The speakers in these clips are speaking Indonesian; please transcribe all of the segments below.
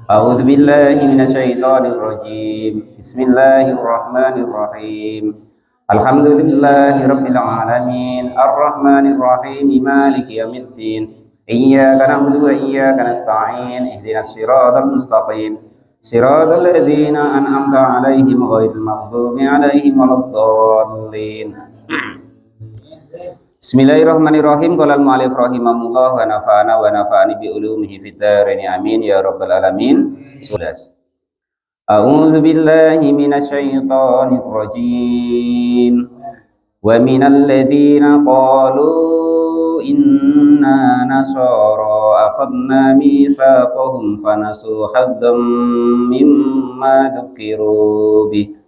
A'udzu billahi minasyaitonir rajim. Bismillahirrahmanirrahim. Alhamdulillahirabbil alamin. Arrahmanir rahim. Maliki yaumiddin. Iyyaka na'budu wa iyyaka nasta'in. Ihdinas siratal mustaqim. Siratal ladzina an'amta 'alaihim ghairil maghdubi 'alaihim waladdallin. Bismillahirrahmanirrahim. Qala al-mu'allif rahimahullah wa nafa'ani bi ulumihi fid dharain amin ya rabbal alamin. 11. A'udzu billahi minasyaitonir rajim. Wa minal ladzina qalu inna nasara akhadna mitsaqahum fanasu hadzam mimma dzukiru bih.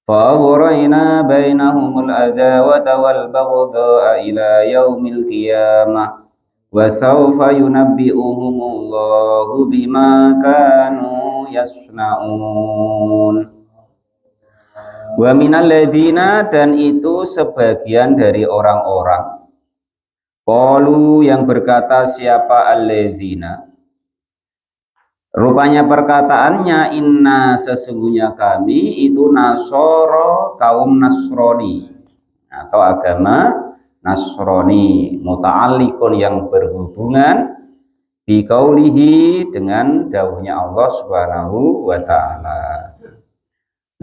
فأغرينا بينهم العداوة والبغضاء إلى يوم القيامة وسوف ينبئهم الله بما كانوا يصنعون. Wa minal ladzina, dan itu sebagian dari orang-orang, qalu yang berkata, siapa alladzina? Rupanya perkataannya, inna sesungguhnya kami itu nasoro, kaum Nasrani atau agama Nasrani, muta'alliqun yang berhubungan biqaulihi dengan dawuhnya Allah Subhanahu wa taala.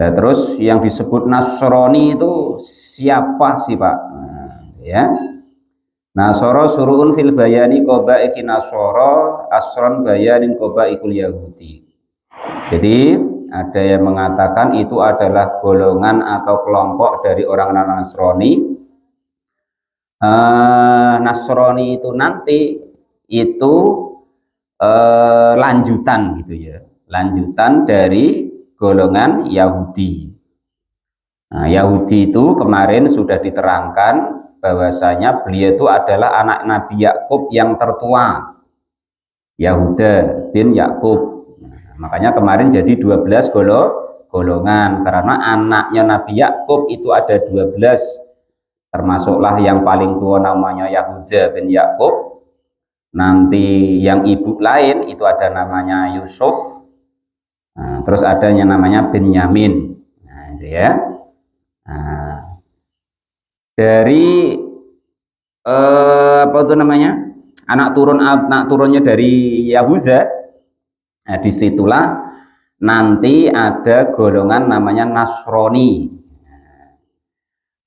Nah, terus yang disebut Nasrani itu siapa sih, Pak? Ya. Nasoro suruun fil bayani qabaiki nasoro asron bayanin qabaikul yahudi. Jadi ada yang mengatakan itu adalah golongan atau kelompok dari orang Nasrani. Nasrani itu nanti itu lanjutan gitu ya, lanjutan dari golongan Yahudi. Nah, Yahudi itu kemarin sudah diterangkan bahwasanya beliau itu adalah anak Nabi Yakub yang tertua, Yahuda bin Yakub. Makanya kemarin jadi 12 golongan karena anaknya Nabi Yakub itu ada 12, termasuklah yang paling tua namanya Yahuda bin Yakub. Nanti yang ibu lain itu ada namanya Yusuf. Nah, terus adanya namanya Benyamin. Nah, itu ya. Nah, dari apa itu namanya, anak turunnya dari Yahuda. Nah, disitulah nanti ada golongan namanya Nasrani.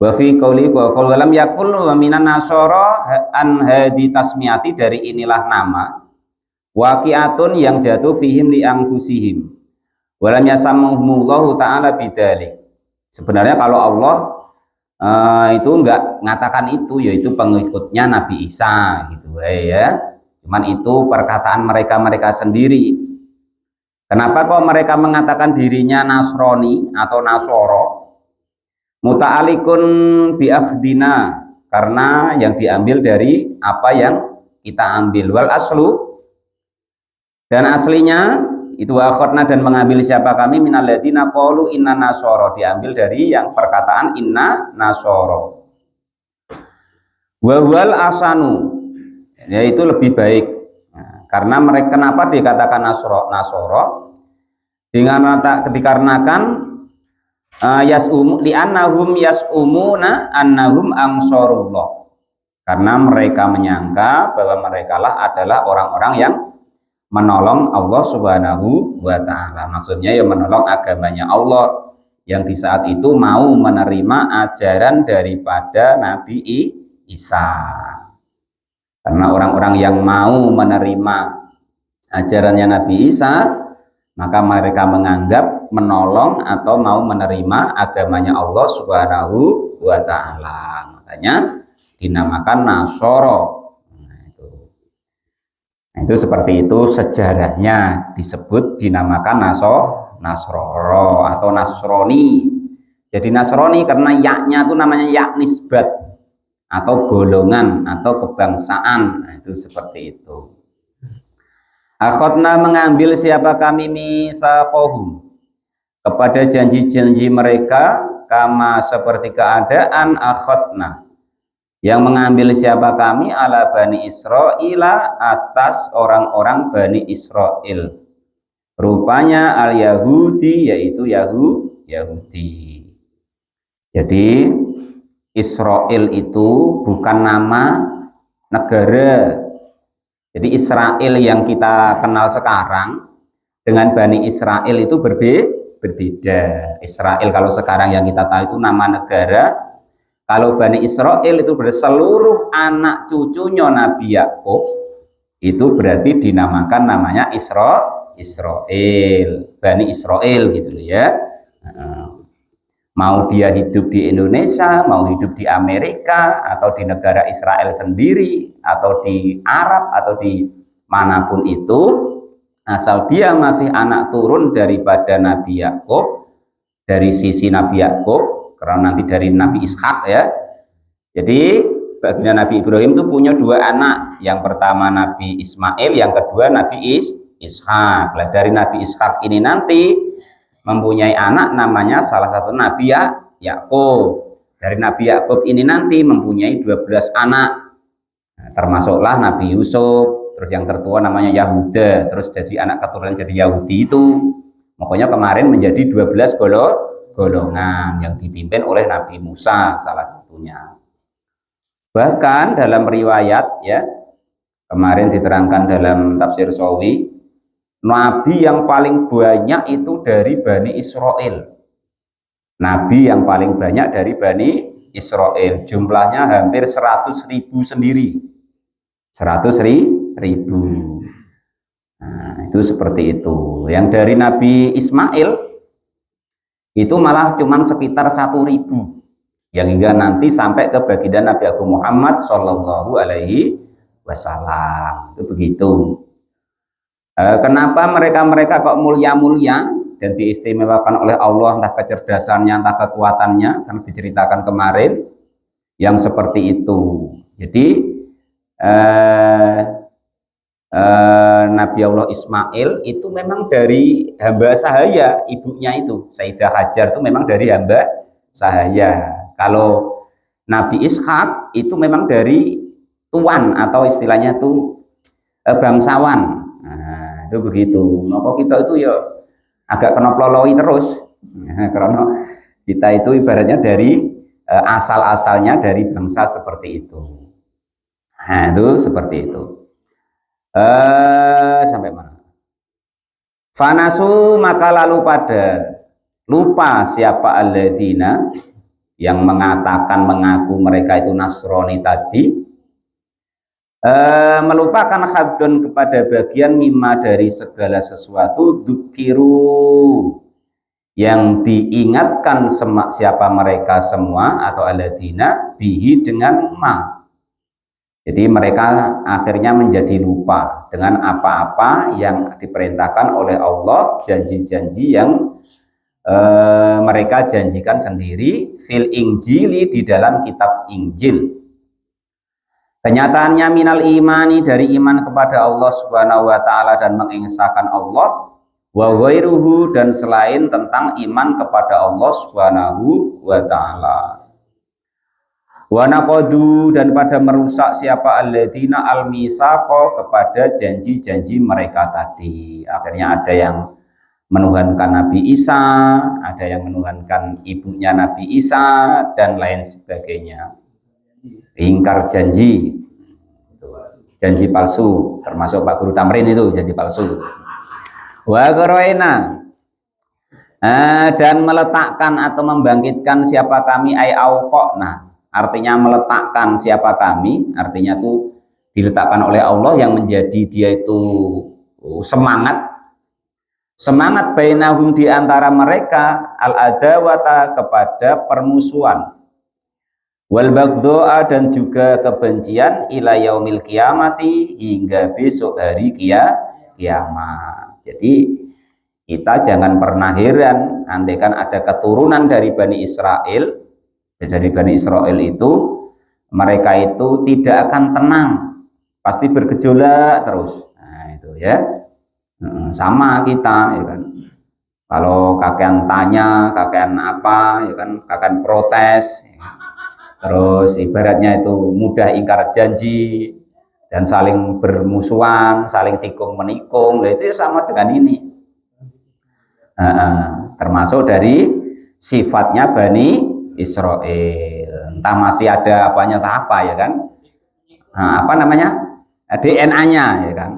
Wa fi qauli wa qaul lam yakul wa minan nasara an hadi tasmiyati, dari inilah nama waqi'atun yang jatuh fihim li anfusihim wa lam yasammuhumullahu ta'ala bidzalik. Sebenarnya kalau Allah itu enggak ngatakan itu, yaitu pengikutnya Nabi Isa gitu ya. Cuman itu perkataan mereka sendiri. Kenapa kok mereka mengatakan dirinya Nasrani atau Nasoro? Muta'alikun bi'akhdina, karena yang diambil dari apa yang kita ambil. Wal aslu, dan aslinya itu akhadna, dan mengambil siapa kami, minal ladzina qalu inna nasoro, diambil dari yang perkataan inna nasoro. Wa wal asanu, yaitu lebih baik. Nah, karena mereka, kenapa dikatakan nasoro? Dikarenakan yas'umu li'annahum yas'umuna annahum ansarullah, karena mereka menyangka bahwa merekalah adalah orang-orang yang menolong Allah Subhanahu wa ta'ala. Maksudnya yang menolong agamanya Allah, yang di saat itu mau menerima ajaran daripada Nabi Isa. Karena orang-orang yang mau menerima ajarannya Nabi Isa, maka mereka menganggap menolong atau mau menerima agamanya Allah Subhanahu wa ta'ala. Makanya dinamakan Nasoro. Nah, itu seperti itu sejarahnya, disebut dinamakan Nasroro atau Nasroni. Jadi Nasroni karena yaknya itu namanya yak nisbat atau golongan atau kebangsaan. Nah, itu seperti itu. Akhadna, mengambil siapa kami, misaqahum, kepada janji-janji mereka, kama seperti keadaan akhadna, yang mengambil siapa kami, ala Bani Israila, atas orang-orang Bani Israel. rupanya al-Yahudi yaitu Yahudi. Jadi Israel itu bukan nama negara. Jadi Israel yang kita kenal sekarang dengan Bani Israel itu berbeda. Israel kalau sekarang yang kita tahu itu nama negara. Kalau Bani Israel itu berseluruh anak cucunya Nabi Yakub, itu berarti dinamakan namanya Israel, Bani Israel gitu ya. Mau dia hidup di Indonesia, mau hidup di Amerika, atau di negara Israel sendiri, atau di Arab, atau di manapun itu, asal dia masih anak turun daripada Nabi Yakub, dari sisi Nabi Yakub, karena nanti dari Nabi Ishak ya. Jadi baginda Nabi Ibrahim itu punya dua anak, yang pertama Nabi Ismail, yang kedua Nabi Ishak. Nah, dari Nabi Ishak ini nanti mempunyai anak namanya salah satu Nabi Yakub. Dari Nabi Yakub ini nanti mempunyai 12 anak. Nah, termasuklah Nabi Yusuf, terus yang tertua namanya Yahuda, terus jadi anak keturunan jadi Yahudi itu. Makanya kemarin menjadi 12 golongan yang dipimpin oleh Nabi Musa salah satunya. Bahkan dalam riwayat ya, kemarin diterangkan dalam tafsir Sawi, Nabi yang paling banyak itu dari Bani Israel. Nabi yang paling banyak dari Bani Israel. Jumlahnya hampir 100.000 sendiri. 100.000. Nah, itu seperti itu. Yang dari Nabi Ismail itu malah cuma sekitar 1.000. Yang hingga nanti sampai ke baginda Nabi Agung Muhammad Shallallahu Alaihi Wasallam. Itu begitu. Kenapa mereka kok mulia-mulia dan diistimewakan oleh Allah, entah kecerdasannya, entah kekuatannya, karena diceritakan kemarin yang seperti itu. Jadi Nabi Allah Ismail itu memang dari hamba sahaya, ibunya itu Sayyidah Hajar itu memang dari hamba sahaya. Kalau Nabi Ishak itu memang dari tuan atau istilahnya itu bangsawan. Nah, itu begitu. Maka kita itu ya agak kena peloloi terus. Nah, karena kita itu ibaratnya dari asal-asalnya dari bangsa seperti itu. Nah, itu seperti itu. Sampai mana? Fanasu maka lalu pada lupa siapa alladzina yang mengatakan mengaku mereka itu Nasrani tadi, melupakan hadun kepada bagian mimma dari segala sesuatu dukiru yang diingatkan siapa mereka semua atau alladzina bihi dengan ma. Jadi mereka akhirnya menjadi lupa dengan apa-apa yang diperintahkan oleh Allah, janji-janji yang mereka janjikan sendiri fil Injili di dalam kitab Injil. Kenyataannya minal imani dari iman kepada Allah Subhanahu wa taala dan mengesahkan Allah, wa ghairuhu dan selain tentang iman kepada Allah Subhanahu wa taala. Wa naqadu dan pada merusak siapa alladzina al-misaqa kepada janji-janji mereka tadi. Akhirnya ada yang menuhankan Nabi Isa, ada yang menuhankan ibunya Nabi Isa dan lain sebagainya. Ingkar janji, janji palsu, termasuk Pak Guru Tamrin itu janji palsu. Wa qaraina dan meletakkan atau membangkitkan siapa kami ay auqna. Artinya meletakkan siapa kami, artinya itu diletakkan oleh Allah yang menjadi dia itu semangat bainahum di antara mereka al-adawata kepada permusuhan, wal bagdho'a dan juga kebencian ila yaumil qiyamati hingga besok hari kiamat. Jadi kita jangan pernah heran andaikan ada keturunan dari Bani Israel. Dari Bani Israel itu mereka itu tidak akan tenang, pasti bergejolak terus. Nah itu ya, sama kita ya kan. Kalau kakean tanya, kakean apa ya kan, kakean protes ya. Terus ibaratnya itu mudah ingkar janji dan saling bermusuhan, saling tikung menikung. Nah, itu ya sama dengan ini. Termasuk dari sifatnya Bani Israel. Entah masih ada apanya tak apa ya kan? Apa namanya? DNA-nya ya kan?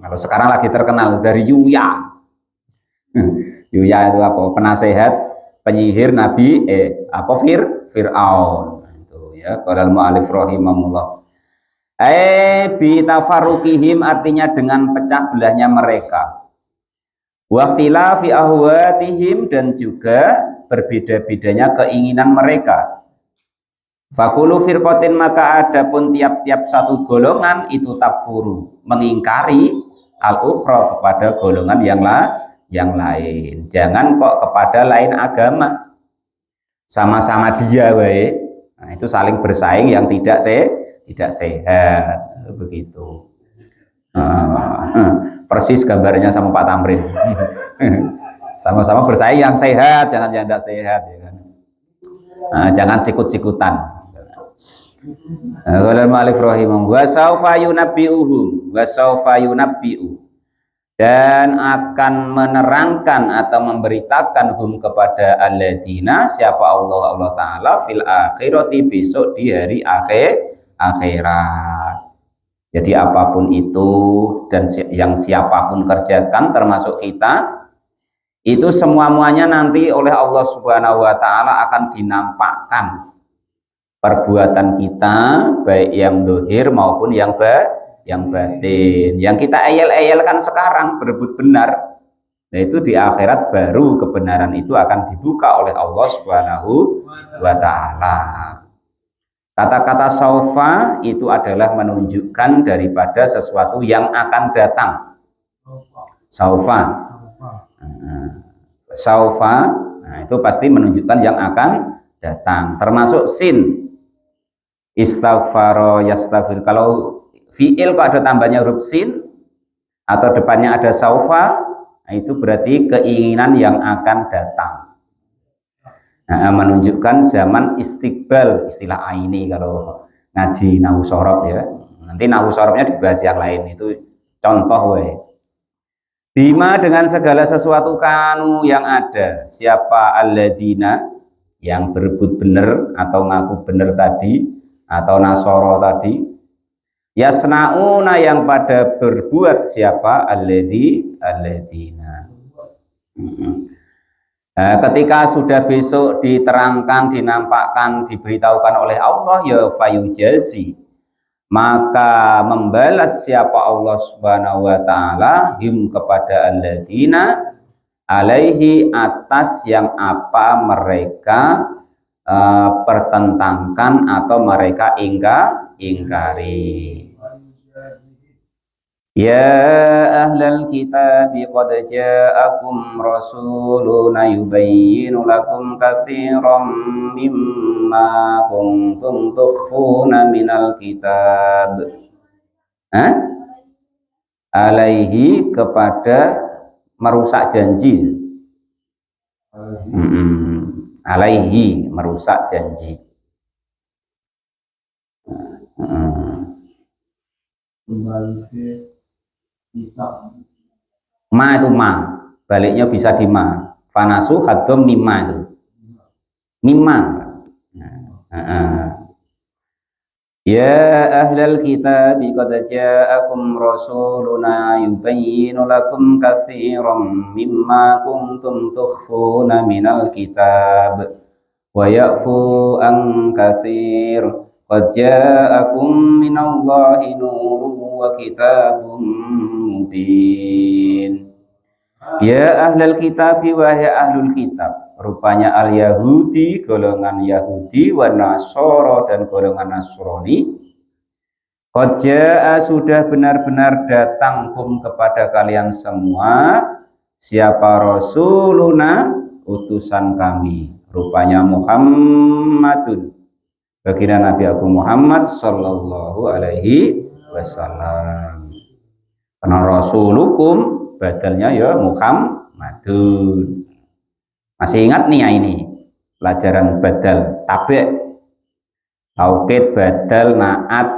Kalau sekarang lagi terkenal dari Yuya. Yuya itu apa? Penasehat, penyihir Nabi apa Fir'aun. Itu ya, qala al-mu'allif rahimahullah. Bi tafarruqihim artinya dengan pecah belahnya mereka. Waktila fi ahwatihim dan juga berbeda-bedanya keinginan mereka. Fakulu firqatin maka adapun tiap-tiap satu golongan itu takfuru mengingkari al-ukhra kepada golongan yang lain. Jangan kok kepada lain agama. Sama-sama dia baik. Nah, itu saling bersaing yang tidak sehat begitu. Persis gambarnya sama Pak Tamrin. Sama-sama bersaing yang sehat, jangan yang tidak sehat ya kan. Jangan sikut-sikutan. Qala al-mu'allif rahimahullah wa saufa yunabbi'uhum wa saufa yunabbi'u dan akan menerangkan atau memberitakan hum kepada alladzina siapa Allah Ta'ala fil akhirati besok di hari akhirat. Jadi apapun itu dan yang siapapun kerjakan termasuk kita itu semua-muanya nanti oleh Allah Subhanahu wa Ta'ala akan dinampakkan perbuatan kita baik yang dohir maupun yang batin. Yang kita eyel-eyelkan sekarang berebut benar, nah itu di akhirat baru kebenaran itu akan dibuka oleh Allah Subhanahu wa Ta'ala. Kata-kata saufa itu adalah menunjukkan daripada sesuatu yang akan datang. Saufa, nah itu pasti menunjukkan yang akan datang. Termasuk sin, istaghfaro yastaghfir. Kalau fi'il kok ada tambahnya huruf sin atau depannya ada saufa, nah itu berarti keinginan yang akan datang. Menunjukkan zaman istiqbal, istilah aini kalau ngaji nahwu sorob ya. Nanti nahwu sorobnya dibahas yang lain, itu contoh we. Bima dengan segala sesuatu kanu yang ada. Siapa alladzina yang berebut benar atau ngaku benar tadi atau nasoro tadi, yasnauna yang pada berbuat siapa alladzina. Ketika sudah besok diterangkan, dinampakkan, diberitahukan oleh Allah ya fayujazi, maka membalas siapa Allah Subhanahu wa Ta'ala him kepada alladzina alaihi atas yang apa mereka pertentangkan atau mereka ingkari. Ya ahlal kitab qad ja'akum rasuluna yubayyinu lakum katsiran mimma kuntum tukhfuna minal kitab. Alaihi kepada merusak janji. Alaihi merusak janji. Ma itu ma, baliknya bisa di ma. Fanasu hadom mimma itu. Mimma. Ya ahlal kitab qad ja'akum rasuluna yubayyinu lakum katsiran mimma kuntum tukhfuna minal kitab wa ya'fu an katsir qad ja'akum minallahi nurun wa kitabun mubin. Ya ahlal kitab wahai ahlul kitab, rupanya al-Yahudi, golongan Yahudi, wa Nasoro dan golongan Nasrani, qad jaa sudah benar-benar datang kum kepada kalian semua siapa rasuluna utusan kami, rupanya Muhammadun, baginda Nabi Agung Muhammad sallallahu alaihi wasallam. Karena rasulukum badalnya ya Muhammadun. Masih ingat nih ya ini pelajaran badal tabe, taukid, badal, naat,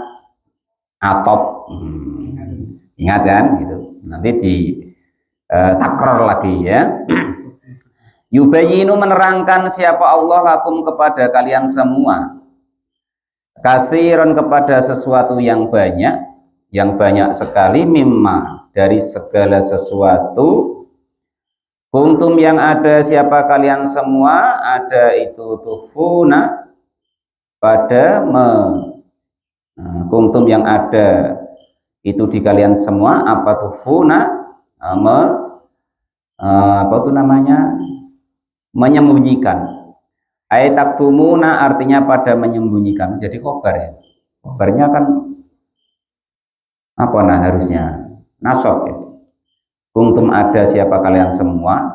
atop. Ingat kan gitu. Nanti di takrar lagi ya. Yubayyinu menerangkan siapa Allah lakum kepada kalian semua. Kasiron kepada sesuatu yang banyak sekali mimma dari segala sesuatu. Kuntum yang ada siapa kalian semua ada itu tuhfuna pada kuntum yang ada itu di kalian semua apa tuhfuna apa itu namanya menyembunyikan. Taktumuna artinya pada menyembunyikan, jadi khobar ya. Khobarnya kan apa harusnya nasab ya. Kuntum ada siapa kalian semua,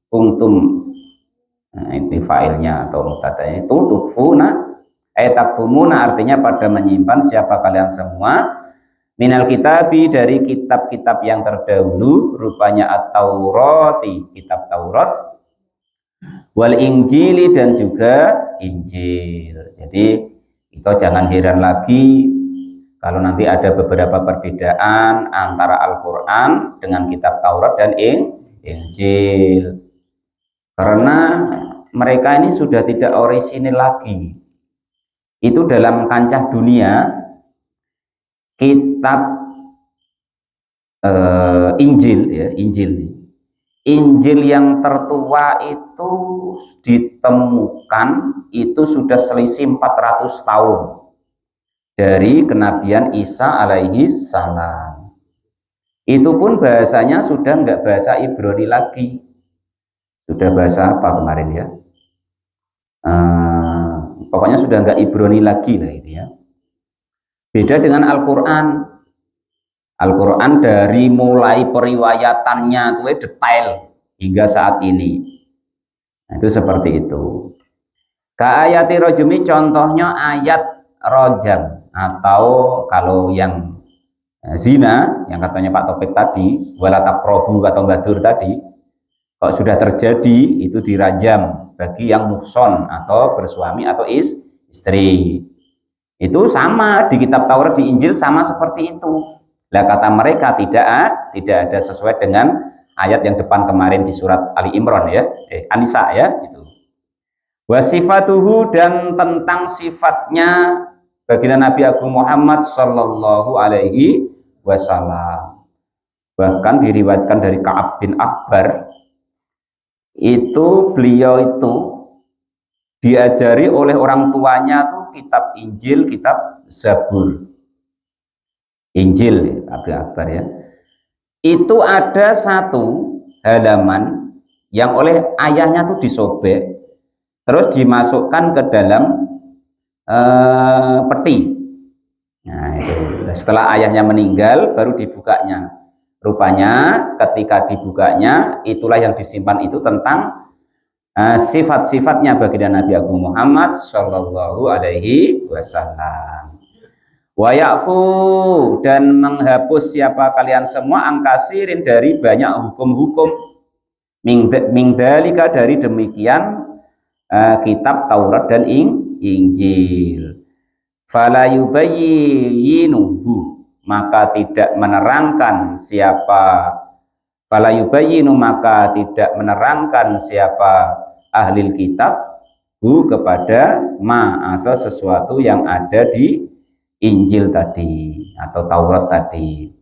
kuntum ini failnya atau mubtada'nya itu tuhfuna taktumuna artinya pada menyimpan siapa kalian semua minal kitabi dari kitab-kitab yang terdahulu rupanya at-taurati kitab Taurat wal injili dan juga Injil. Jadi itu jangan heran lagi kalau nanti ada beberapa perbedaan antara Al-Quran dengan kitab Taurat dan Injil. Karena mereka ini sudah tidak orisinil lagi. Itu dalam kancah dunia, kitab Injil, ya, Injil yang tertua itu ditemukan itu sudah selisih 400 tahun. Dari kenabian Isa alaihi salam. Itu pun bahasanya sudah enggak bahasa Ibrani lagi. Sudah bahasa apa kemarin ya? Pokoknya sudah enggak Ibrani lagi lah itu ya. Beda dengan Al-Quran. Al-Quran dari mulai periwayatannya itu detail hingga saat ini. Nah, itu seperti itu. Ka'ayati rojumi contohnya ayat rojam. Atau kalau yang zina yang katanya Pak Topik tadi wala taqrabu atau badur tadi kalau sudah terjadi itu dirajam bagi yang muhson atau bersuami atau istri. Itu sama di kitab Taurat di Injil sama seperti itu. Lah kata mereka tidak ada sesuai dengan ayat yang depan kemarin di surat Ali Imran ya An-Nisa ya itu. Wasifatuhu dan tentang sifatnya baginda Nabi Agung Muhammad Sallallahu Alaihi Wasallam. Bahkan diriwayatkan dari Ka'ab bin Akbar itu beliau itu diajari oleh orang tuanya tuh kitab Injil, kitab Zabur. Injil Abu Akbar ya. Itu ada satu halaman yang oleh ayahnya tuh disobek terus dimasukkan ke dalam peti. Nah, itu. Setelah ayahnya meninggal baru dibukanya. Rupanya ketika dibukanya itulah yang disimpan itu tentang sifat-sifatnya baginda Nabi Agung Muhammad Shallallahu Alaihi Wasallam. Wa ya'fu dan menghapus siapa kalian semua angkasirin dari banyak hukum-hukum mingdalika dari demikian kitab Taurat dan Injil. Fala yubayyinuhu maka tidak menerangkan siapa fala yubayyinu maka tidak menerangkan siapa ahli kitab kepada ma atau sesuatu yang ada di Injil tadi atau Taurat tadi.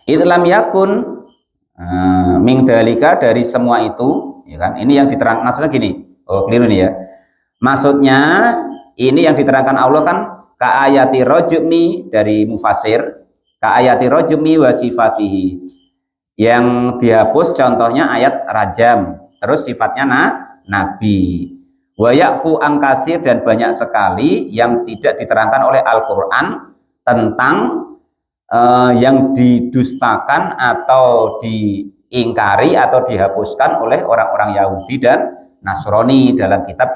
Itlam yakun mingdalika dari semua itu ya kan ini yang diterang maksudnya gini. Oh keliru nih ya. Maksudnya ini yang diterangkan Allah kan ka'ayati rojmi dari mufasir ka'ayati rojmi wa sifatihi yang dihapus contohnya ayat rajam terus sifatnya nabi wa ya'fu angkasir dan banyak sekali yang tidak diterangkan oleh Al-Quran tentang yang didustakan atau diingkari atau dihapuskan oleh orang-orang Yahudi dan Nasrani dalam kitab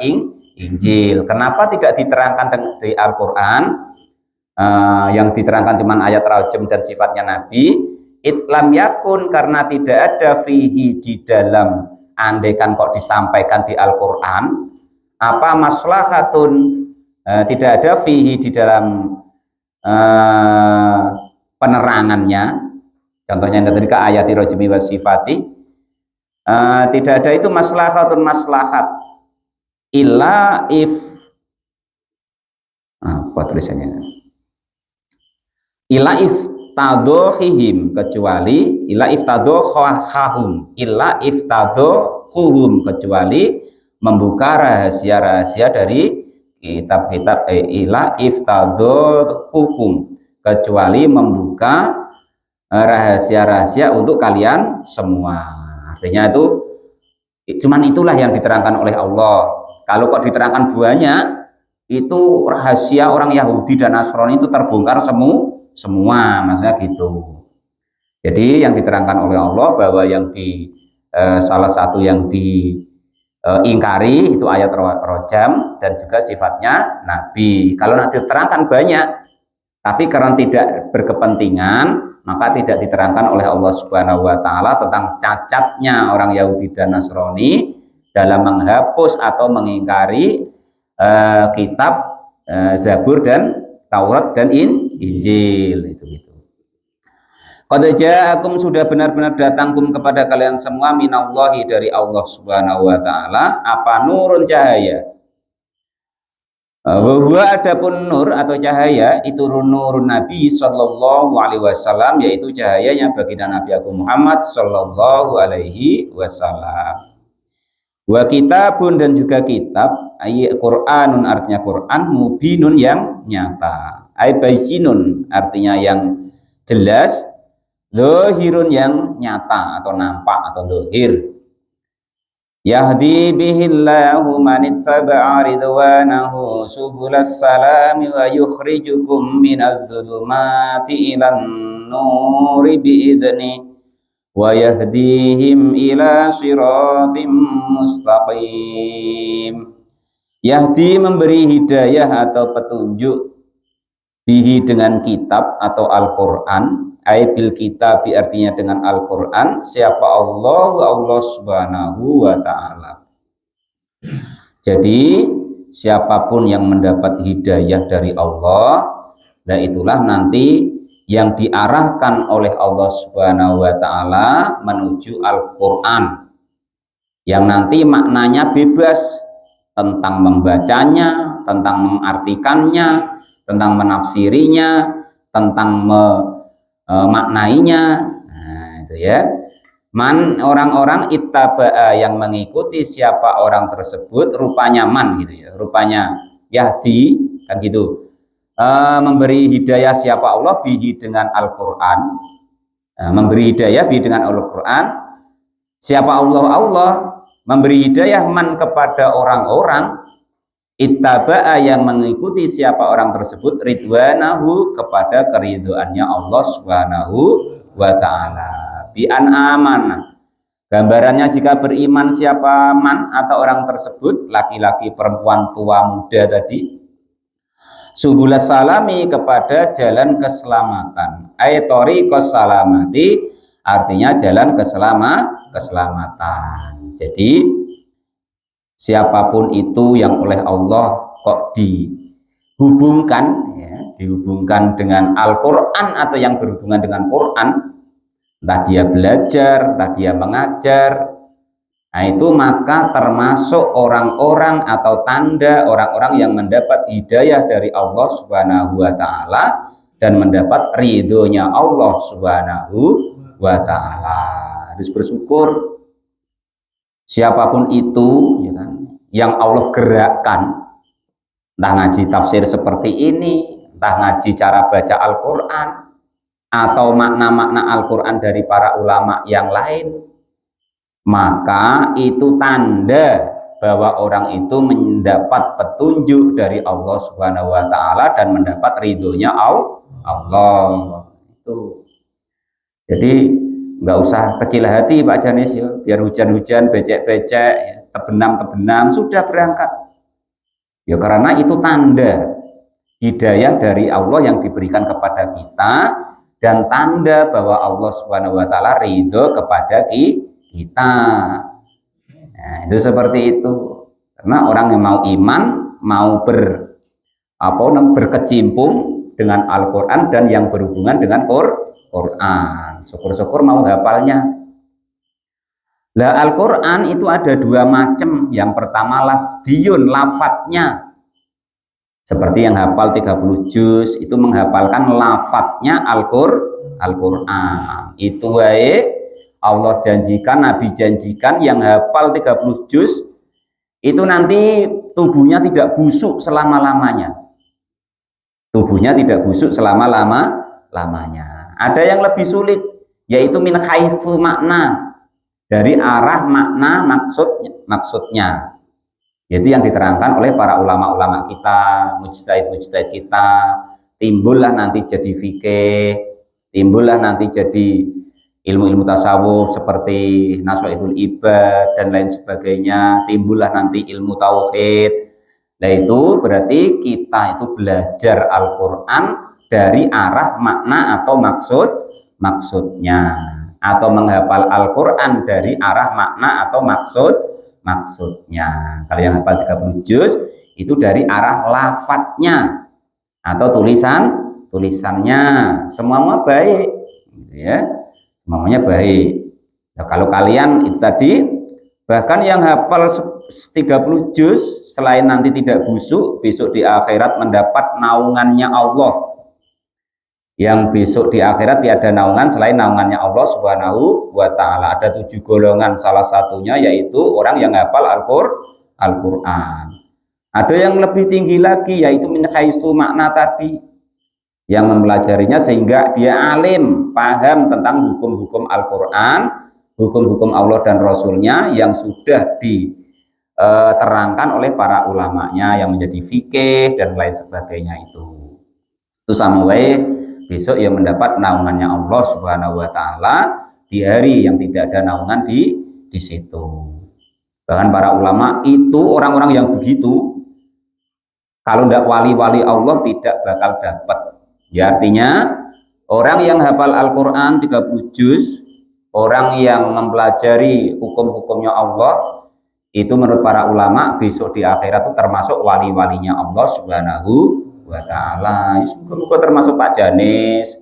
Injil. Kenapa tidak diterangkan di Al-Quran yang diterangkan cuma ayat rajam dan sifatnya Nabi? Itlam yakun karena tidak ada fihi di dalam andaikan kok disampaikan di Al-Quran apa maslahatun tidak ada fihi di dalam penerangannya contohnya yang tadi ke ayati rojmi wa sifati Tidak ada itu maslahatun maslahat illa if apa tulisannya, illa if tadohihim, kecuali illa if tadohahum, illa if tadohuhum, kecuali membuka rahasia-rahasia dari kitab-kitab, illa if tadohukum, kecuali membuka rahasia-rahasia untuk kalian semua. Artinya itu cuman itulah yang diterangkan oleh Allah. Kalau kok diterangkan banyak, itu rahasia orang Yahudi dan Nasrani itu terbongkar semua, maksudnya gitu. Jadi yang diterangkan oleh Allah bahwa yang salah satu yang diingkari itu ayat rojam dan juga sifatnya Nabi. Kalau nanti diterangkan banyak, tapi karena tidak berkepentingan, maka tidak diterangkan oleh Allah Subhanahu wa Ta'ala tentang cacatnya orang Yahudi dan Nasrani dalam menghapus atau mengingkari kitab Zabur dan Taurat dan Injil itu. Qad ja'akum, sudah benar-benar datangkum kepada kalian semua minallahi, dari Allah Subhanahu wa Ta'ala, apa nurun, cahaya. Bahwa adapun nur atau cahaya itu nurun Nabi Sallallahu Alaihi Wasallam, yaitu cahayanya baginda Nabi Agung Muhammad Sallallahu Alaihi Wasallam. Wa kitabun, dan juga kitab, ayat Quranun artinya Quran, mubinun yang nyata, ay bayinun artinya yang jelas, zahirun yang nyata atau nampak atau zahir. Yahdi bihillahu man ittaba'a ridwanahu subulas salami wa yukhrijukum minadh dhulumati ilan nuri bi'idzni wa yahdihim ila siratim mustaqim. Yahdi, memberi hidayah atau petunjuk, bihi dengan kitab atau Al-Qur'an, bil kitab artinya dengan Al-Qur'an, siapa Allah Subhanahu wa Ta'ala. Jadi siapapun yang mendapat hidayah dari Allah, nah itulah nanti yang diarahkan oleh Allah Subhanahu wa Ta'ala menuju Al-Qur'an, yang nanti maknanya bebas tentang membacanya, tentang mengartikannya, tentang menafsirinya, tentang maknainya. Nah, itu ya. Man, orang-orang ittaba'a, yang mengikuti siapa orang tersebut, rupanya man gitu ya. Rupanya Yahdi kan gitu. Memberi hidayah siapa Allah bihi dengan Al-Qur'an. Memberi hidayah bihi dengan Al-Qur'an. Siapa Allah memberi hidayah man kepada orang-orang ittaba'a, yang mengikuti siapa orang tersebut, ridwanahu, kepada keridhoannya Allah Subhanahu wa Ta'ala. Bi an amana, gambarannya jika beriman siapa man atau orang tersebut, laki-laki, perempuan, tua, muda tadi, subulas salami, kepada jalan keselamatan, ay thoriqos salamati, artinya jalan keselamatan. Jadi siapapun itu yang oleh Allah kok dihubungkan, ya, dihubungkan dengan Al-Quran atau yang berhubungan dengan Quran, entah dia belajar, entah dia mengajar, nah itu maka termasuk orang-orang atau tanda orang-orang yang mendapat hidayah dari Allah Subhanahu wa Ta'ala dan mendapat ridhonya Allah Subhanahu wa Ta'ala. Harus bersyukur. Siapapun itu, ya kan, yang Allah gerakkan, entah ngaji tafsir seperti ini, entah ngaji cara baca Al-Quran, atau makna-makna Al-Quran dari para ulama yang lain, maka itu tanda bahwa orang itu mendapat petunjuk dari Allah Subhanahu wa Ta'ala dan mendapat ridhonya Allah. Itu. Jadi nggak usah kecil hati Pak Janis ya, biar hujan-hujan, becek-becek, ya, tebenam-tebenam, sudah berangkat. Ya karena itu tanda hidayah dari Allah yang diberikan kepada kita, dan tanda bahwa Allah Subhanahu wa Ta'ala ridho kepada kita. Nah, itu seperti itu. Karena orang yang mau iman, mau berkecimpung dengan Al-Quran dan yang berhubungan dengan Quran, syukur-syukur mau hafalnya. Lah Al-Qur'an itu ada dua macam. Yang pertama lafdiyun, lafadznya. Seperti yang hafal 30 juz itu menghafalkan lafadznya Al-Qur'an. Itu wae Allah janjikan, Nabi janjikan yang hafal 30 juz itu nanti tubuhnya tidak busuk selama-lamanya. Tubuhnya tidak busuk selama-lamanya. Ada yang lebih sulit, yaitu min haitsu makna, dari arah makna maksudnya. Yaitu yang diterangkan oleh para ulama-ulama kita, mujtahid-mujtahid kita, timbullah nanti jadi fikih, timbullah nanti jadi ilmu-ilmu tasawuf seperti Naswaidul Ibad dan lain sebagainya, timbullah nanti ilmu tauhid. Nah itu berarti kita itu belajar Al-Quran dari arah makna atau maksudnya, atau menghafal Al-Quran dari arah makna atau maksudnya. Kalau yang hafal 30 juz itu dari arah lafadznya atau tulisannya, semuanya baik, gitu ya, semuanya baik. Nah, kalau kalian itu tadi bahkan yang hafal 30 juz selain nanti tidak busuk, besok di akhirat mendapat naungannya Allah. Yang besok di akhirat tiada naungan selain naungannya Allah Subhanahu wa ta'ala. Ada 7 golongan, salah satunya yaitu orang yang hafal Al-Quran. Ada yang lebih tinggi lagi, yaitu min haitsu makna tadi, yang mempelajarinya sehingga dia alim, paham tentang hukum-hukum Al-Quran, hukum-hukum Allah dan Rasulnya yang sudah diterangkan oleh para ulamanya yang menjadi fikih dan lain sebagainya. Itu sama wae besok ia mendapat naungannya Allah Subhanahu wa ta'ala di hari yang tidak ada naungan di situ. Bahkan para ulama itu orang-orang yang begitu, kalau tidak wali-wali Allah tidak bakal dapat. Ya artinya orang yang hafal Al-Quran 30 juz, orang yang mempelajari hukum-hukumnya Allah, itu menurut para ulama besok di akhirat itu termasuk wali-walinya Allah Subhanahu wa ta'ala. Semoga termasuk Pak Janis,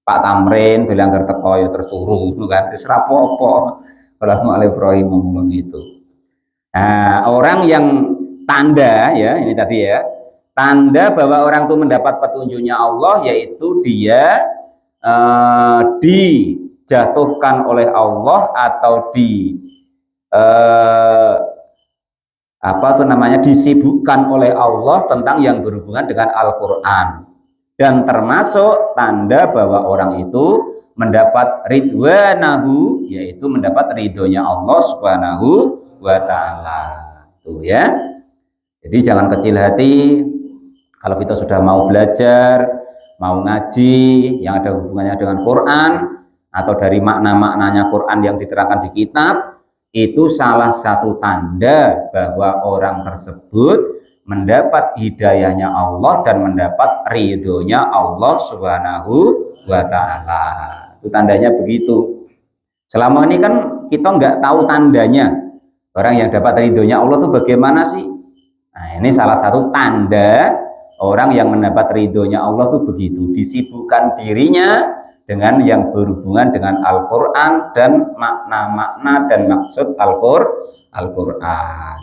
Pak Tamrin bilang teko ya terus turu kan wis rapopo. Kalau Ibrahim ngomong itu. Nah, orang yang tanda ya, ini tadi ya, tanda bahwa orang itu mendapat petunjuknya Allah yaitu dia dijatuhkan oleh Allah atau disibukkan oleh Allah tentang yang berhubungan dengan Al-Quran. Dan termasuk tanda bahwa orang itu mendapat ridwanahu, yaitu mendapat ridhonya Allah Subhanahu wa ta'ala. Tuh ya. Jadi jangan kecil hati kalau kita sudah mau belajar, mau ngaji yang ada hubungannya dengan Quran atau dari makna-maknanya Quran yang diterangkan di kitab, itu salah satu tanda bahwa orang tersebut mendapat hidayahnya Allah dan mendapat ridhonya Allah Subhanahu wa ta'ala. Itu tandanya begitu. Selama ini kan kita nggak tahu tandanya. Orang yang dapat ridhonya Allah itu bagaimana sih? Nah, ini salah satu tanda orang yang mendapat ridhonya Allah itu begitu. Disibukkan dirinya dengan yang berhubungan dengan Al-Quran dan makna-makna dan maksud Al-Quran.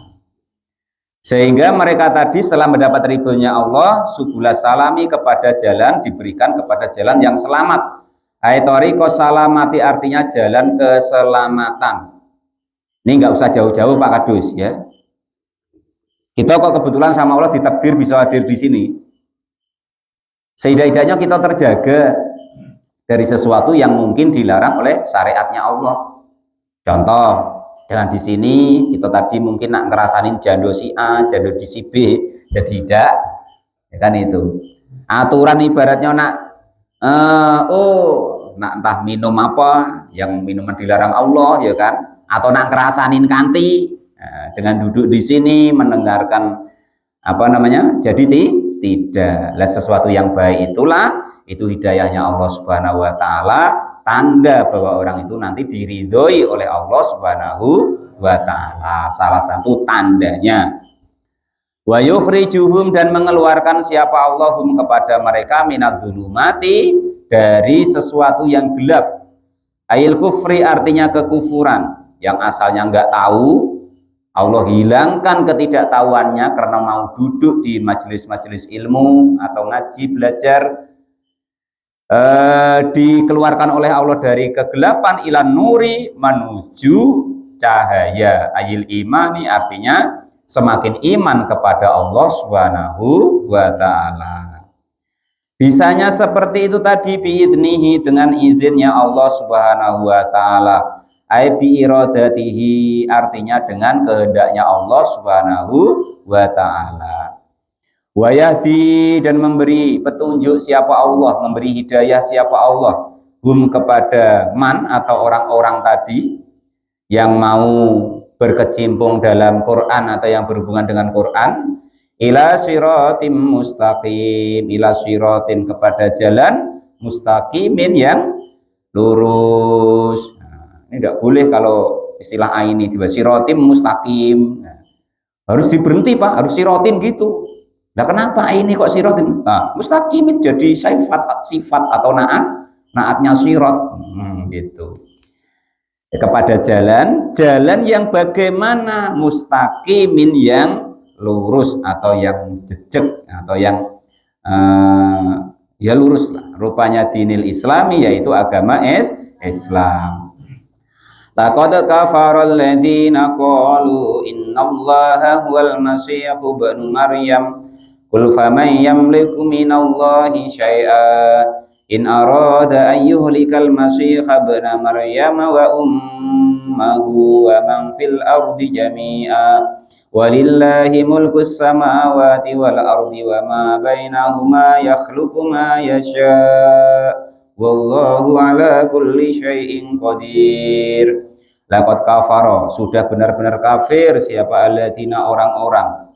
Sehingga mereka tadi setelah mendapat ridhonya Allah, subula salami, kepada jalan, diberikan kepada jalan yang selamat. Aitoriqo salamati, artinya jalan keselamatan. Ini nggak usah jauh-jauh Pak Kadus ya. Kita kok kebetulan sama Allah ditakdir bisa hadir di sini. Seidah-idahnya kita terjaga dari sesuatu yang mungkin dilarang oleh syariatnya Allah. Contoh, dengan di sini kita tadi mungkin nak ngerasain jando si A, jando di si B, jadi tidak, ya kan itu. Aturan ibaratnya nak, nak entah minum apa, yang minuman dilarang Allah, ya kan, atau nak ngerasain kanti, nah, dengan duduk di sini mendengarkan apa namanya, jadi tidak. Lah sesuatu yang baik itulah, itu hidayahnya Allah Subhanahu wa ta'ala, tanda bahwa orang itu nanti diridhoi oleh Allah Subhanahu wa ta'ala. Salah satu tandanya. Wa yukhrijuhum, dan mengeluarkan siapa Allahum kepada mereka minadz-dzulumati, dari sesuatu yang gelap. Ail kufri, artinya kekufuran. yang asalnya nggak tahu, Allah hilangkan ketidaktahuannya karena mau duduk di majelis-majelis ilmu atau ngaji belajar, dikeluarkan oleh Allah dari kegelapan ilan nuri menuju cahaya ayil imani, artinya semakin iman kepada Allah Subhanahu wa ta'ala. Bisanya seperti itu tadi biiznihi, dengan izinnya Allah Subhanahu wa ta'ala, ai bi iradatihi, artinya dengan kehendaknya Allah Subhanahu wa ta'ala. Wa yahdi, dan memberi petunjuk siapa Allah, memberi hidayah siapa Allah, hum kepada man atau orang-orang tadi yang mau berkecimpung dalam Quran atau yang berhubungan dengan Quran, ila siratim mustaqim, ila siratin kepada jalan mustaqimin yang lurus. Nah, ini tidak boleh kalau istilah ini tiba siratim mustaqim. Nah, harus diberhenti Pak, harus sirotin gitu. Nah kenapa ini kok sirotin? Nah, mustaqimin jadi sifat atau naatnya sirot, gitu. Kepada jalan yang bagaimana, mustaqimin yang lurus atau yang jejak atau yang ya lurus lah. Rupanya dinil Islami, yaitu agama Islam. Laqad kafara alladziina qalu innallaha huwal masiihu ibnu Maryam qul faman yamliku minallahi syai'a in arada an yuhlikal masiiha ibna Maryam wa ummuhu wa man fil ardi jami'a walillahi mulkus samawati wal ardi wa ma bainahuma yakhluqu ma yasha' wallahu ala kulli syai'in qadir. Laqad kafara, sudah benar-benar kafir siapa alladzina, orang-orang.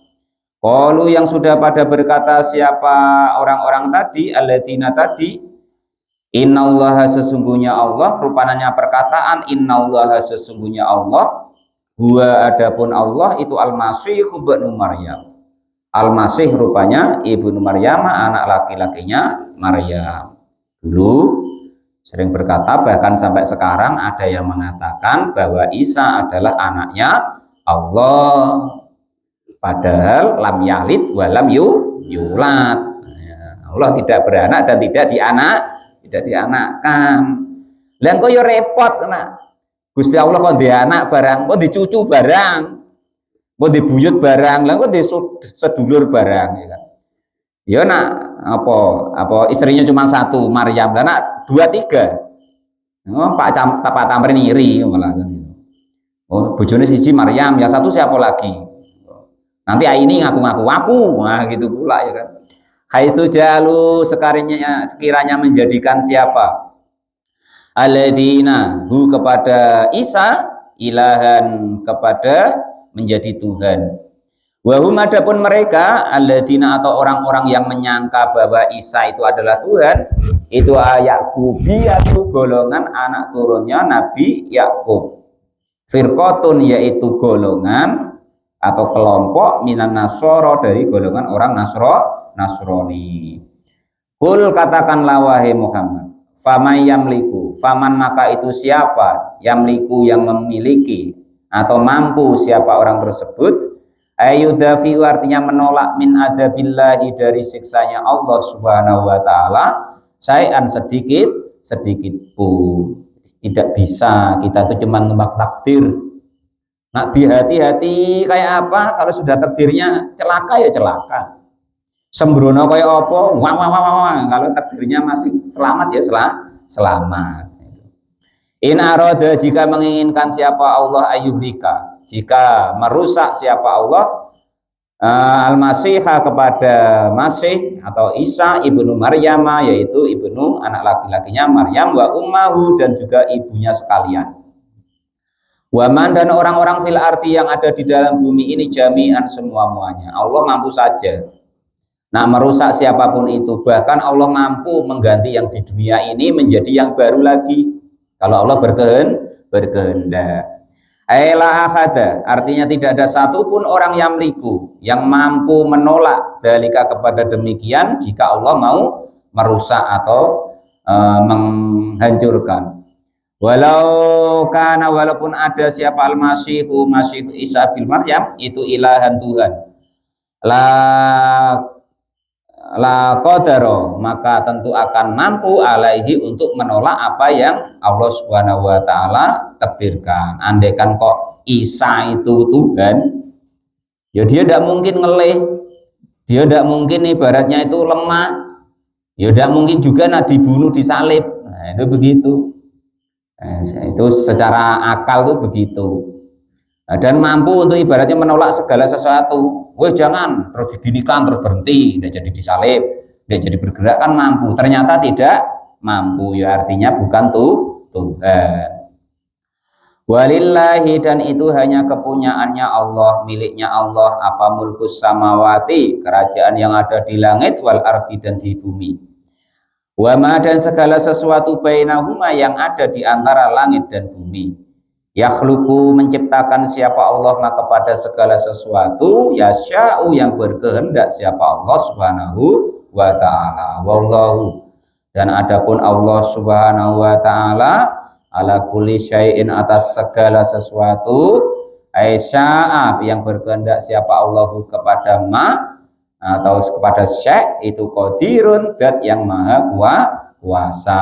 Qalu, yang sudah pada berkata siapa orang-orang tadi, alladzina tadi, innallaha sesungguhnya Allah, rupanya perkataan innallaha sesungguhnya Allah, huwa adapun Allah itu al-masih ibnu Maryam. Al-masih rupanya ibnu Maryam, anak laki-lakinya Maryam. Dulu sering berkata, bahkan sampai sekarang ada yang mengatakan bahwa Isa adalah anaknya Allah. Padahal lam yalid walam yulad. Allah tidak beranak dan tidak dianakkan. Lan kok yo repot kena. Gusti Allah kok di anak barang, kok dicucu barang, kok dibuyut barang, lan kok sedulur barang, ya kan. Ya nak apa istrinya cuma satu, Maryam, dan nak 2 3. Oh, Pak Tamrin iri malah kan gitu. Oh, bojone siji Maryam, yang satu siapa lagi? Nanti ini ngaku-ngaku aku, nah gitu pula ya kan. Haitsu jalu, sekiranya menjadikan siapa? Alladzina, hu kepada Isa, ilahan kepada menjadi Tuhan. Wahum adapun mereka, alladzina atau orang-orang yang menyangka bahwa Isa itu adalah Tuhan, itu Ya'qubiyatu, golongan anak turunnya Nabi Yakub. Firqatun, yaitu golongan atau kelompok minan nasoro, dari golongan orang Nasrani. Kul, katakanlah wahai Muhammad, faman yamliku, faman maka itu siapa, yamliku yang memiliki atau mampu siapa orang tersebut, ayudafi'u artinya menolak, min adabillahi dari siksanya Allah Subhanahu wa ta'ala, syai'an sedikit pun. Tidak bisa, kita itu cuma nebak takdir. Nak hati-hati kayak apa, kalau sudah takdirnya celaka ya celaka, sembrono kayak apa, wah, kalau takdirnya masih selamat ya selamat. In arada, jika menginginkan siapa Allah, ayyuhlika, jika merusak siapa Allah, al-masihha kepada Masih atau Isa ibnu Maryam, yaitu ibnu anak laki-lakinya Maryam, wa ummahu dan juga ibunya sekalian. Waman dan orang-orang fil arti yang ada di dalam bumi ini jami'an semuanya. Allah mampu saja. Nah, merusak siapapun itu, bahkan Allah mampu mengganti yang di dunia ini menjadi yang baru lagi. Kalau Allah berkehendak. Aila akhada, artinya tidak ada satupun orang yang liku yang mampu menolak dalika kepada demikian jika Allah mau merusak atau menghancurkan. Walau kana, walaupun ada siapa al-masihu, masih Isa bin Maryam itu ilahan Tuhan, la qadaro, maka tentu akan mampu alaihi untuk menolak apa yang Allah Subhanahu wa taala takdirkan. Andaikan kok Isa itu Tuhan, ya dia tidak mungkin ngelih, dia tidak mungkin ibaratnya itu lemah, ya tidak mungkin juga nak dibunuh, disalib. Nah, itu begitu. Itu secara akal tuh begitu. Nah, dan mampu untuk ibaratnya menolak segala sesuatu. Weh jangan, terus diginikan, terus berhenti, tidak jadi disalib, tidak jadi bergerak, kan mampu. Ternyata tidak mampu, ya artinya bukan Tuhan. Walillahi, dan itu hanya kepunyaannya Allah, miliknya Allah, apa mulkus samawati, kerajaan yang ada di langit, wal ardi, dan di bumi. Wama, dan segala sesuatu bainahuma, yang ada di antara langit dan bumi. Yakhluqu, menciptakan siapa Allah maka pada segala sesuatu, yasya'u, yang berkehendak siapa Allah Subhanahu wa ta'ala. Wallahu, dan adapun Allah Subhanahu wa ta'ala ala kulli syai'in, atas segala sesuatu, aisya'ab, yang berkehendak siapa Allahu kepada ma, atau kepada syai', itu qadirun, dat yang maha kuasa.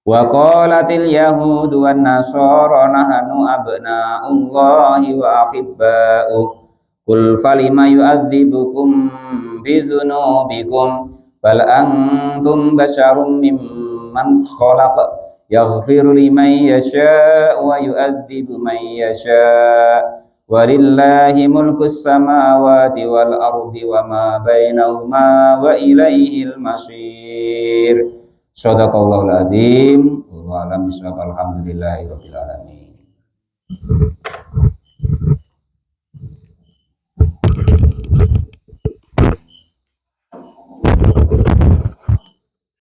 Wa qalatil yahudu wan nasara nahnu abna'ullahi wa ahibba'u qul falima yu'adzibukum bizunubikum bal antum basyarum mimman khalaq yaghfiru liman yasha' wa yu'adzibu man yasha' walillahi mulkus samawati wal ardi wa ma bainahuma wa ilaihil masir. Shadaqallahul adzim. Wallahu a'lam bishawab. Alhamdulillahirabbil alamin.